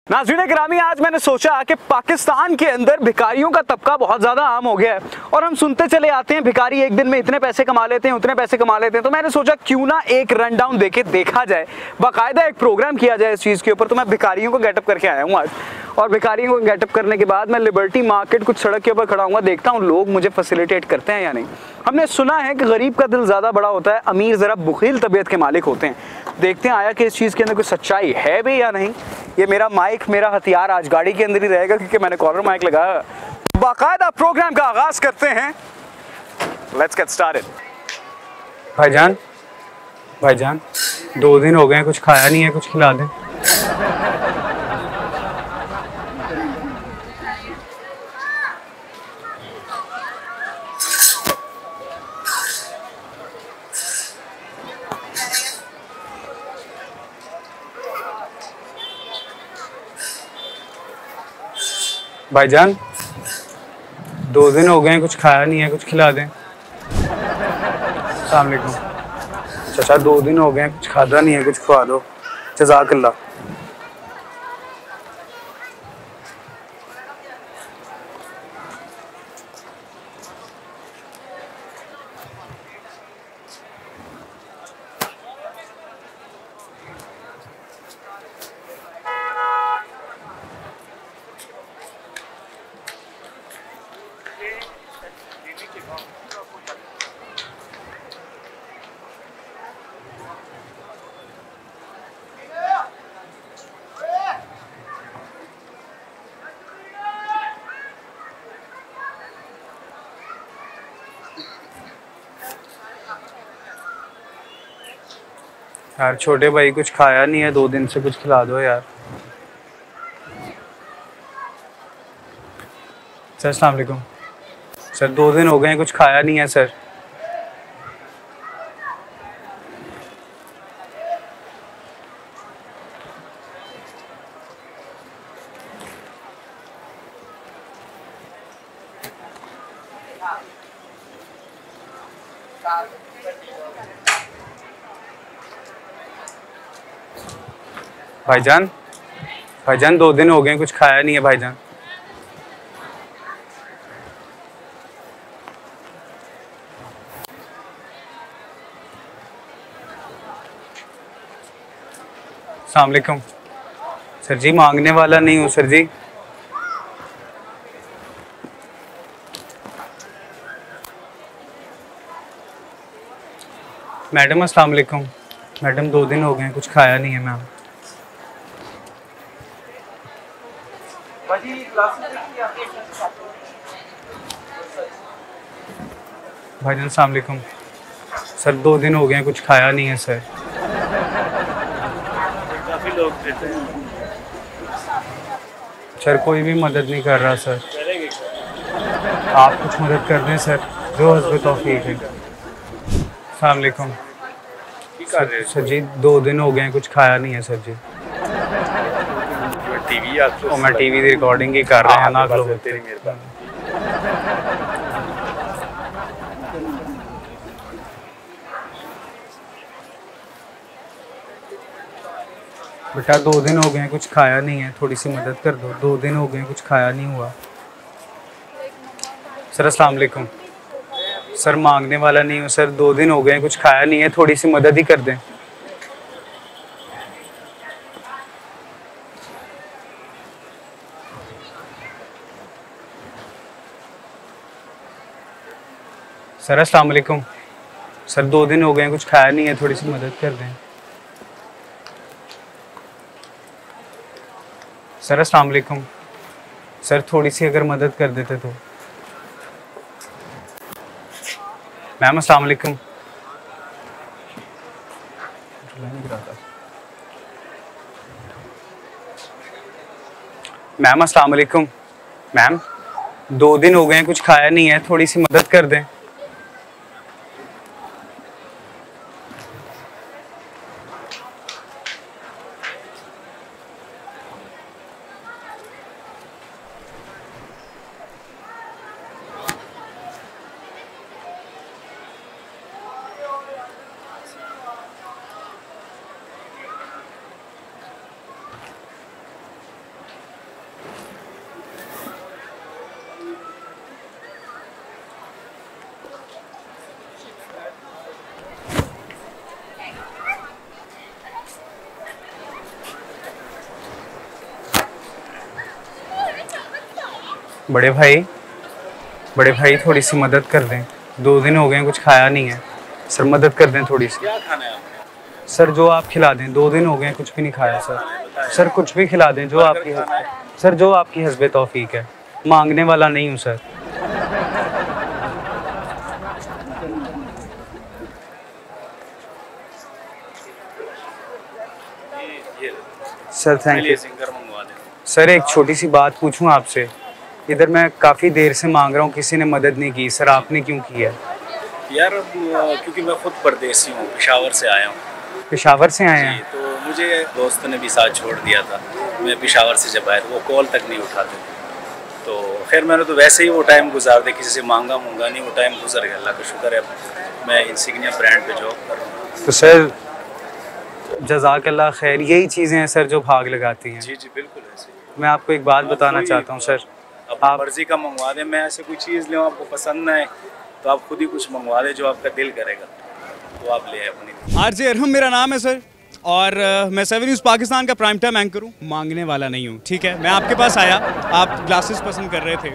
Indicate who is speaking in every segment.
Speaker 1: नाज़रीन गिरामी, आज मैंने सोचा कि पाकिस्तान के अंदर भिखारियों का तबका बहुत ज़्यादा आम हो गया है और हम सुनते चले आते हैं भिखारी एक दिन में इतने पैसे कमा लेते हैं, उतने पैसे कमा लेते हैं। तो मैंने सोचा क्यों ना एक रन डाउन देके देखा जाए, बाकायदा एक प्रोग्राम किया जाए इस चीज़ के ऊपर। तो मैं भिखारियों को गेटअप करके आया हूँ आज, और भिखारियों को गेटअप करने के बाद मैं लिबर्टी मार्केट कुछ सड़क के ऊपर खड़ा हुआ, देखता हूँ लोग मुझे फैसिलिटेट करते हैं या नहीं। हमने सुना है कि गरीब का दिल ज़्यादा बड़ा होता है, अमीर ज़रा बुखील तबीयत के मालिक होते हैं। देखते हैं आया कि इस चीज़ के अंदर कोई सच्चाई है भी या नहीं। ये मेरा माइक, मेरा हथियार आज गाड़ी के अंदर ही रहेगा क्योंकि मैंने कॉर्नर माइक लगाया। बाकायदा प्रोग्राम का आगाज करते हैं। Let's get started.
Speaker 2: भाईजान, भाईजान 2 दिन हो गए हैं, कुछ खाया नहीं है, कुछ खिला दें। भाईजान 2 दिन हो गए हैं, कुछ खाया नहीं है, कुछ खिला दें। अस्सलाम वालेकुम। चाचा 2 दिन हो गए हैं, कुछ खादा नहीं है, कुछ खवा दो। जज़ाकल्लाह। यार छोटे भाई कुछ खाया नहीं है 2 दिन से, कुछ खिला दो यार। सर अस्सलाम वालेकुम। सर 2 दिन हो गए हैं, कुछ खाया नहीं है सर। भाईजान, भाईजान 2 दिन हो गए हैं, कुछ खाया नहीं है भाईजान। अस्सलाम वालेकुम। सर जी मांगने वाला नहीं हूँ सर जी। मैडम अस्सलाम वालेकुम। मैडम 2 दिन हो गए हैं, कुछ खाया नहीं है मैम। भाईजान अस्सलाम वालेकुम। सर 2 दिन हो गए हैं, कुछ खाया नहीं है सर।
Speaker 3: काफी लोग देते हैं।
Speaker 2: सर कोई भी मदद नहीं कर रहा सर।
Speaker 3: करेंगे
Speaker 2: आप कुछ मदद कर दें सर, जो हस्ब तौफीक है। अस्सलाम वालेकुम। सर जी 2 दिन हो गए हैं, कुछ खाया नहीं है सर जी।
Speaker 3: टीवी
Speaker 2: और मैं टीवी की रिकॉर्डिंग ही कर रहे हैं ना लोग।
Speaker 3: तेरी मेहरबानी।
Speaker 2: बेटा 2 दिन हो गए हैं, कुछ खाया नहीं है, थोड़ी सी मदद कर दो। 2 दिन हो गए हैं, कुछ खाया नहीं हुआ। सर अस्सलाम वालेकुम। सर मांगने वाला नहीं हूँ सर, 2 दिन हो गए हैं, कुछ खाया नहीं है, थोड़ी सी मदद ही कर दें। सर अस्सलाम वालेकुम। सर 2 दिन हो गए हैं, कुछ खाया नहीं है, थोड़ी सी मदद कर दें। सर अस्सलाम वालेकुम। सर थोड़ी सी अगर मदद कर देते तो। मैम अस्सलाम वालेकुम। मैम अस्सलाम वालेकुम। मैम 2 दिन हो गए हैं, कुछ खाया नहीं है, थोड़ी सी मदद कर दें। बड़े भाई थोड़ी सी मदद कर दें, 2 दिन हो गए हैं कुछ खाया नहीं है सर, मदद कर दें थोड़ी सी।
Speaker 3: क्या खाना है आपको?
Speaker 2: सर जो आप खिला दें, 2 दिन हो गए हैं कुछ भी नहीं खाया सर। सर कुछ भी खिला दें, जो आपकी हस्बे तौफीक है, मांगने वाला नहीं हूँ सर।
Speaker 3: ये
Speaker 2: सर थैंक यू।
Speaker 3: सिंगर मंगवा दें।
Speaker 2: सर एक छोटी सी बात पूछूं आपसे, इधर मैं काफ़ी देर से मांग रहा हूँ, किसी ने मदद नहीं की सर, आपने क्यों की है?
Speaker 3: यार क्योंकि मैं खुद परदेसी हूँ, पेशावर से आया हूँ।
Speaker 2: पेशावर से आए
Speaker 3: जी,
Speaker 2: हैं?
Speaker 3: तो मुझे दोस्त ने भी साथ छोड़ दिया था। मैं पेशावर से जब आया वो कॉल तक नहीं उठाते, तो खैर मैंने तो वैसे ही वो टाइम गुजार दिया, किसी से मांगा नहीं, वो टाइम गुजर गया। अल्लाह का शुक्र है, मैं इंसिग्निया ब्रांड पे जॉब कर रहा हूँ।
Speaker 2: तो सर जज़ाकल्लाह खैर, यही चीज़ें हैं सर जो भाग लगाती हैं।
Speaker 3: जी बिल्कुल ऐसे ही।
Speaker 2: मैं आपको एक बात बताना चाहता हूँ सर,
Speaker 3: आप मर्जी का मंगवा दें, मैं ऐसे कोई चीज़ लूँ आपको पसंद ना आए तो आप खुद ही कुछ मंगवा दें जो आपका दिल करेगा, तो आप ले अपनी।
Speaker 1: आरजे अरहम मेरा नाम है सर, और मैं 7 न्यूज़ पाकिस्तान का प्राइम टाइम एंकर हूँ। मांगने वाला नहीं हूँ, ठीक है। मैं आपके पास आया, आप ग्लासेस पसंद कर रहे थे,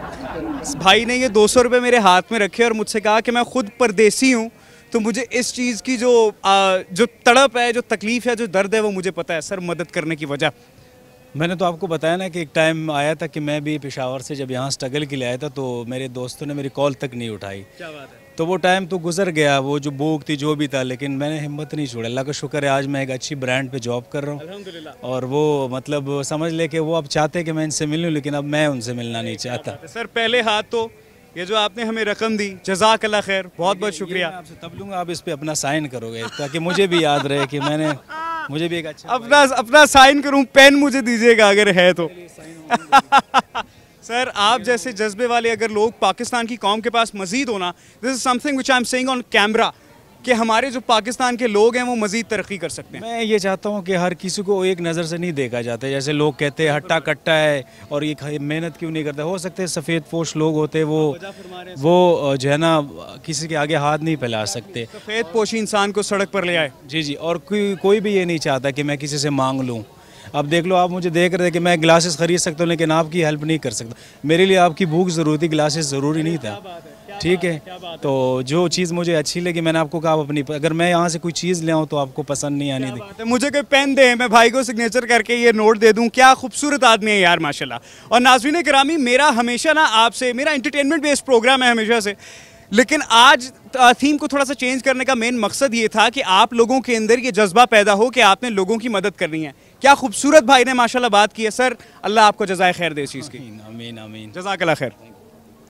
Speaker 1: भाई ने ये 200 रुपये मेरे हाथ में रखे और मुझसे कहा कि मैं खुद परदेसी हूँ, तो मुझे इस चीज़ की जो तड़प है, जो तकलीफ़ है, जो दर्द है, वो मुझे पता है सर। मदद करने की वजह
Speaker 4: मैंने तो आपको बताया ना कि एक टाइम आया था कि मैं भी पेशावर से जब यहाँ स्ट्रगल के लिए आया था, तो मेरे दोस्तों ने मेरी कॉल तक नहीं उठाई।
Speaker 1: क्या बात है।
Speaker 4: तो वो टाइम तो गुजर गया, वो जो भूख थी जो भी था, लेकिन मैंने हिम्मत नहीं छोड़ा। अल्लाह का शुक्र है आज मैं एक अच्छी ब्रांड पे जॉब कर रहा हूँ,
Speaker 1: अल्हम्दुलिल्लाह।
Speaker 4: और वो मतलब समझ ले कि वो अब चाहते कि मैं इनसे मिलूँ, लेकिन अब मैं उनसे मिलना नहीं चाहता।
Speaker 1: सर पहले हाथ तो ये जो आपने हमें रकम दी, जज़ाकल्लाह खैर, बहुत बहुत शुक्रिया।
Speaker 4: मैं आपसे तब लूँगा आप इस पे अपना साइन करोगे, ताकि मुझे भी याद रहे कि मुझे भी एक अच्छा
Speaker 1: अपना साइन करूं, पेन मुझे दीजिएगा अगर है तो। सर आप जैसे जज्बे वाले अगर लोग पाकिस्तान की कौम के पास मजीद होना, this is something which I am saying on camera, कि हमारे जो पाकिस्तान के लोग हैं वो मजीद तरक्की कर सकते हैं।
Speaker 4: मैं ये चाहता हूँ कि हर किसी को एक नज़र से नहीं देखा जाता है, जैसे लोग कहते हैं हट्टा कट्टा है और ये मेहनत क्यों नहीं करता। हो सकते हैं सफ़ेद पोश लोग होते वो जो है ना किसी के आगे हाथ नहीं फैला सकते।
Speaker 1: सफ़ेद पोशी इंसान को सड़क पर ले आए।
Speaker 4: जी, और कोई भी ये नहीं चाहता कि मैं किसी से मांग लूँ। अब देख लो, आप मुझे देख रहे थे कि मैं ग्लासेस ख़रीद सकता हूँ, लेकिन आपकी हेल्प नहीं कर सकता। मेरे लिए आपकी भूख ज़रूरी थी, ग्लासेस ज़रूरी नहीं था, ठीक है। तो जो चीज़ मुझे अच्छी लगी मैंने आपको कहा अपनी, अगर मैं यहाँ से कोई चीज़ ले आऊँ तो आपको पसंद नहीं आनी थी।
Speaker 1: मुझे कोई पेन दे, मैं भाई को सिग्नेचर करके ये नोट दे दूँ। क्या खूबसूरत आदमी है यार, माशाल्लाह। और नाज़रीन किरामी, मेरा हमेशा ना आपसे, मेरा एंटरटेनमेंट बेस्ड प्रोग्राम है हमेशा से, लेकिन आज थीम को थोड़ा सा चेंज करने का मेन मकसद ये था कि आप लोगों के अंदर ये जज्बा पैदा हो कि आपने लोगों की मदद करनी है। क्या खूबसूरत भाई ने माशाल्लाह बात की है सर, अल्लाह आपको जज़ाए खैर दे इस चीज़ की।
Speaker 4: आमीन आमीन।
Speaker 1: जज़ाकल्लाह खैर।